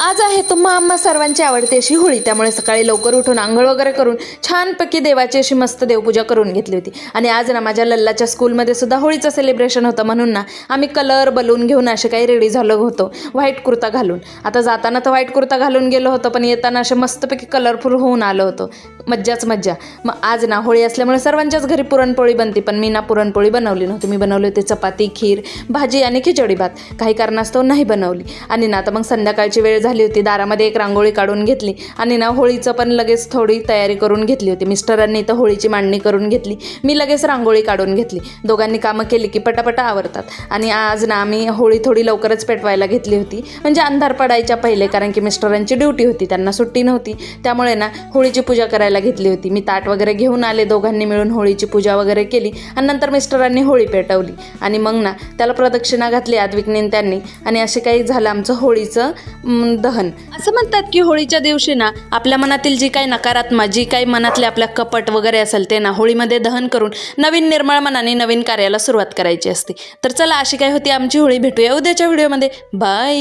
आज आहे तुम्हा आम्हा सर्वांची आवडती अशी होळी, त्यामुळे सकाळी लवकर उठून आंघोळ वगैरे करून छानपैकी देवाची अशी मस्त देवपूजा करून घेतली होती. आणि आज ना माझ्या लल्लाच्या स्कूलमध्ये सुद्धा होळीचं सेलिब्रेशन होतं, म्हणून ना आम्ही कलर बलून घेऊन असे काही रेडी झालो होतो व्हाईट कुर्ता घालून. आता जाताना तर व्हाईट कुर्ता घालून गेलो होतो, पण येताना असे मस्तपैकी कलरफुल होऊन आलो होतो. मज्जाच मज्जा. मग आज ना होळी असल्यामुळे सर्वांच्याच घरी पुरणपोळी बनते, पण मी ना पुरणपोळी बनवली नव्हती. मी बनवली होती चपाती, खीर, भाजी आणि खिचडी भात. काही कारणास्तव नाही बनवली. आणि ना आता मग संध्याकाळची वेळ झाली होती. दारामध्ये एक रांगोळी काढून घेतली आणि ना होळीचं पण लगेच थोडी तयारी करून घेतली होती. मिस्टरांनी तर होळीची मांडणी करून घेतली, मी लगेच रांगोळी काढून घेतली. दोघांनी कामं केली की पटापटा आवरतात. आणि आज ना आम्ही होळी थोडी लवकरच पेटवायला घेतली होती, म्हणजे अंधार पडायच्या पहिले, कारण की मिस्टरांची ड्युटी होती, त्यांना सुट्टी नव्हती. त्यामुळे ना होळीची पूजा करायला घेतली होती. मी ताट वगैरे घेऊन आले, दोघांनी मिळून होळीची पूजा वगैरे केली आणि नंतर मिस्टरांनी होळी पेटवली. आणि मग ना त्याला प्रदक्षिणा घातली आद्विकने त्यांनी. आणि असे काही झालं आमचं होळीचं दहन. असं म्हणतात की होळीच्या दिवशी ना आपल्या मनातील जी काही नकारात्मक, जी काही मनातले आपल्या कपट वगैरे असेल ते ना होळीमध्ये दहन करून नवीन निर्मळ मनाने नवीन कार्याला सुरुवात करायची असते. तर चला, अशी काय होती आमची होळी. भेटूया उद्याच्या व्हिडिओमध्ये. बाय.